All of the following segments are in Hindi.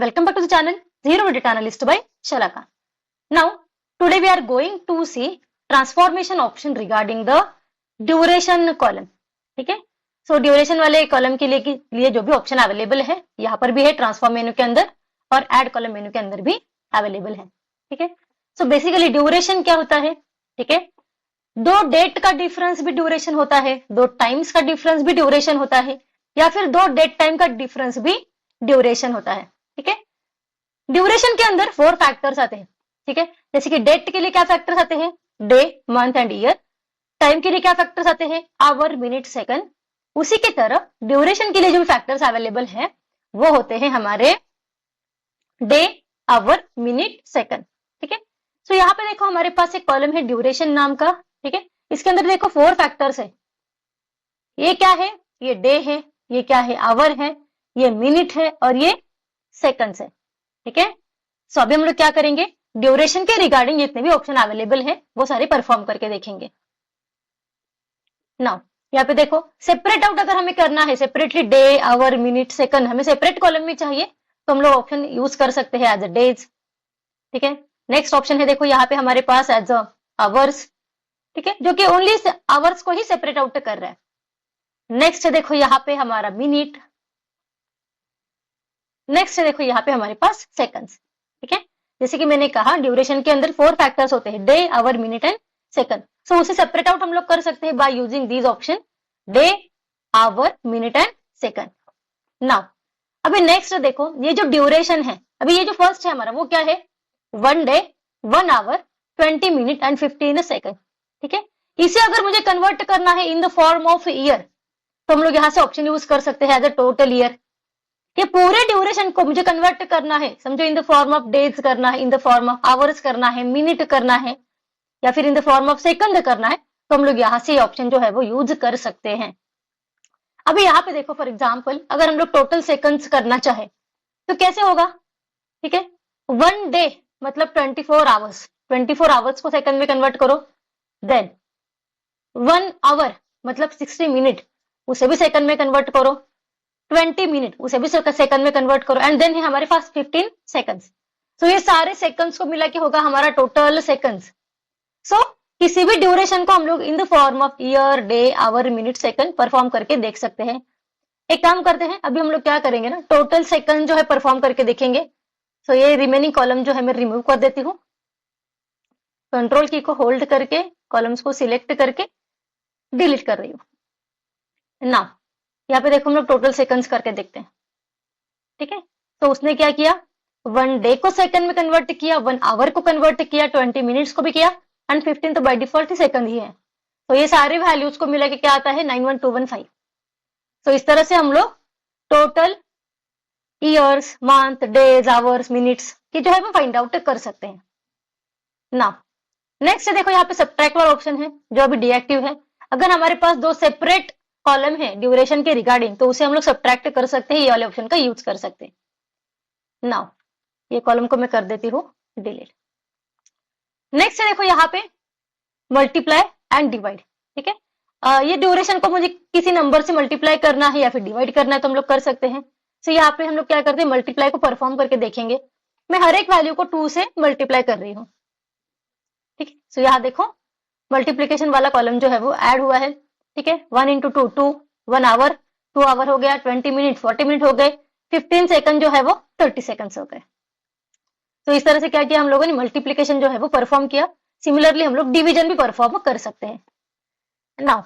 Welcome back to the channel Zero Data Analyst by Shalaka. Now, today we are going to see transformation option regarding the duration column. ठीक है, सो ड्यूरेशन वाले कॉलम के लिए जो भी ऑप्शन अवेलेबल है यहाँ पर भी है ट्रांसफॉर्म मेनू के अंदर और ऐड कॉलम मेनू के अंदर भी अवेलेबल है. ठीक है, सो बेसिकली ड्यूरेशन क्या होता है? ठीक है, दो डेट का डिफरेंस भी ड्यूरेशन होता है, दो टाइम्स का डिफरेंस भी ड्यूरेशन होता है, या फिर दो डेट टाइम का डिफरेंस भी ड्यूरेशन होता है. ठीक है, ड्यूरेशन के अंदर 4 फैक्टर्स आते हैं. ठीक है, जैसे कि डेट के लिए क्या फैक्टर्स आते हैं? Day, month and year. Time के लिए क्या फैक्टर्स आते हैं? Hour, minute, second. उसी की तरह ड्यूरेशन के लिए जो भी फैक्टर्स अवेलेबल हैं वो होते हैं हमारे डे, आवर, मिनट, सेकंड. ठीक है, सो यहाँ पे देखो हमारे पास एक कॉलम है ड्यूरेशन नाम का. ठीक है, इसके अंदर देखो 4 फैक्टर्स है. ये क्या है? ये डे है. ये क्या है? आवर है. ये मिनट है और ये सेकंड्स है. ठीक है, सो अभी हम लोग क्या करेंगे, ड्यूरेशन के रिगार्डिंग जितने भी ऑप्शन अवेलेबल है वो सारे परफॉर्म करके देखेंगे. नाउ यहाँ पे देखो सेपरेट आउट अगर हमें करना है, separately day, hour, minute, second हमें सेपरेट कॉलम में चाहिए तो हम लोग ऑप्शन यूज कर सकते हैं एज अ डेज. ठीक है, नेक्स्ट ऑप्शन है देखो यहाँ पे हमारे पास एज अ आवर्स. ठीक है, जो कि ओनली आवर्स को ही सेपरेट आउट कर रहा है. नेक्स्ट है देखो यहाँ पे हमारा मिनट. नेक्स्ट है देखो यहाँ पे हमारे पास सेकंड्स. ठीक है, जैसे कि मैंने कहा ड्यूरेशन के अंदर 4 फैक्टर्स होते हैं, day, hour, minute and second. So उसे सेपरेट आउट हम लोग कर सकते हैं by using these option day, hour, minute and second. Now अभी नेक्स्ट देखो ये जो ड्यूरेशन है, अभी ये जो फर्स्ट है हमारा वो क्या है? 1 day, 1 hour, 20 minute and 15 second. ठीक है, इसे अगर मुझे कन्वर्ट करना है in the form of year तो हम लोग यहाँ से ऑप्शन यूज कर सकते हैं एज अ टोटल ईयर. ये पूरे ड्यूरेशन को मुझे कन्वर्ट करना है, समझो इन द फॉर्म ऑफ डेज करना है, in the form of hours करना है, मिनट करना है, या फिर इन द फॉर्म ऑफ सेकंड करना है तो हम लोग यहाँ से ऑप्शन जो है वो यूज कर सकते हैं. अभी यहाँ पे देखो फॉर एग्जाम्पल अगर हम लोग टोटल सेकंड्स करना चाहे तो कैसे होगा? ठीक है, 1 डे मतलब 24 आवर्स, 24 आवर्स को सेकंड में कन्वर्ट करो. देन 1 आवर मतलब 60 मिनट, उसे भी सेकंड में कन्वर्ट करो. 20 मिनट उसे भी सेकंड में कन्वर्ट करो. एंड देन है हमारे पास 15 सेकंड्स. तो ये सारे सेकंड्स को मिला के होगा हमारा टोटल सेकंड्स. सो किसी भी ड्यूरेशन को हम लोग in the form of year, day, hour, minute, second perform करके देख सकते हैं. एक काम करते हैं, अभी हम लोग क्या करेंगे ना, टोटल सेकंड जो है परफॉर्म करके देखेंगे. सो ये रिमेनिंग कॉलम जो है मैं रिमूव कर देती हूँ. कंट्रोल की को होल्ड करके कॉलम्स को सिलेक्ट करके डिलीट कर रही हूँ. नाउ यहाँ पे देखो हम लोग टोटल सेकंड्स करके देखते हैं. ठीक है, तो उसने क्या किया, 1 डे को सेकंड में कन्वर्ट किया, 1 आवर को कन्वर्ट किया, 20 मिनट्स को भी किया एंड 15 तो बाय डिफॉल्ट ही सेकंड ही है. तो ये सारे वैल्यूज को मिला के क्या आता है? 91215. तो इस तरह से हम लोग total years, month, days, hours, minutes की जो है वो फाइंड आउट कर सकते हैं. नाउ नेक्स्ट देखो यहाँ पे सब्ट्रैक्ट वाला ऑप्शन है जो अभी डीएक्टिव है. अगर हमारे पास दो सेपरेट कॉलम है ड्यूरेशन के रिगार्डिंग तो उसे हम लोग सब्ट्रैक्ट कर सकते हैं, ये वाले ऑप्शन का यूज कर सकते हैं. नाउ ये कॉलम को मैं कर देती हूँ डिलीट. नेक्स्ट देखो यहाँ पे मल्टीप्लाई एंड डिवाइड. ठीक है, ये ड्यूरेशन को मुझे किसी नंबर से मल्टीप्लाई करना है या फिर डिवाइड करना है तो हम लोग कर सकते हैं. सो यहाँ पे हम लोग क्या करते हैं, मल्टीप्लाई को परफॉर्म करके देखेंगे. मैं हर एक वैल्यू को 2 से मल्टीप्लाई कर रही हूँ. ठीक है, सो यहाँ देखो मल्टीप्लीकेशन वाला कॉलम जो है वो ऐड हुआ है. ठीक है, 1 इंटू 2 2, 1 आवर 2 आवर हो गया, 20 मिनट 40 मिनट हो गए, 15 सेकंड जो है वो 30 सेकंड्स हो गए. तो इस तरह से क्या किया हम लोगों ने, मल्टीप्लीकेशन जो है वो परफॉर्म किया. सिमिलरली हम लोग डिवीजन भी परफॉर्म कर सकते हैं. नाउ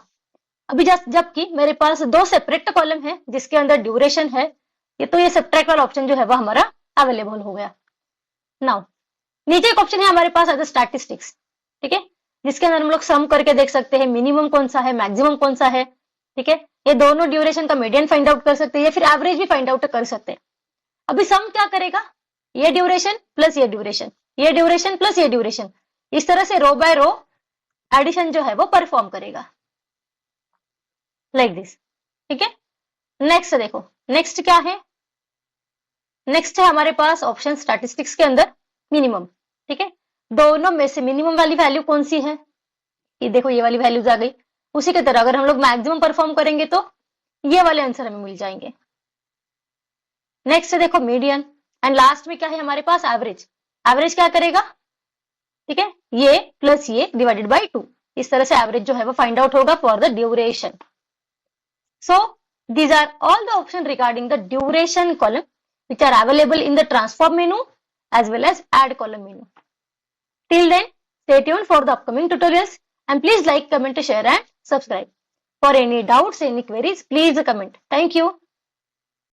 अभी जबकि मेरे पास 2 सेपरेट कॉलम है जिसके अंदर ड्यूरेशन है, ये तो ये सब्ट्रैक्ट वाला ऑप्शन जो है वो हमारा अवेलेबल हो गया. नाउ नीचे एक ऑप्शन है हमारे पास एज स्टैटिस्टिक्स. ठीक है, जिसके अंदर हम लोग सम करके देख सकते हैं मिनिमम कौन सा है, मैक्सिमम कौन सा है. ठीक है, ये दोनों ड्यूरेशन का मीडियन फाइंड आउट कर सकते हैं या फिर एवरेज भी फाइंड आउट कर सकते हैं. अभी सम क्या करेगा, ये ड्यूरेशन प्लस ये ड्यूरेशन, ये ड्यूरेशन प्लस ये ड्यूरेशन, इस तरह से रो बाय रो एडिशन जो है वो परफॉर्म करेगा लाइक दिस. ठीक है, नेक्स्ट देखो नेक्स्ट क्या है, नेक्स्ट है हमारे पास ऑप्शन स्टैटिस्टिक्स के अंदर मिनिमम. ठीक है, दोनों में से मिनिमम वाली वैल्यू कौन सी है, ये देखो ये वाली वैल्यूज आ गई. उसी की तरह अगर हम लोग मैक्सिमम परफॉर्म करेंगे तो ये वाले आंसर हमें मिल जाएंगे. नेक्स्ट देखो मीडियन एंड लास्ट में क्या है हमारे पास, एवरेज। एवरेज क्या करेगा, ठीक है, ये प्लस ये डिवाइडेड बाई 2, इस तरह से एवरेज जो है वो फाइंड आउट होगा for the duration. So these are all the options regarding the duration column which are available in the transform menu as well as add column menu. Till then, stay tuned for the upcoming tutorials and please like, comment, share and subscribe. For any doubts, any queries, please comment. Thank you.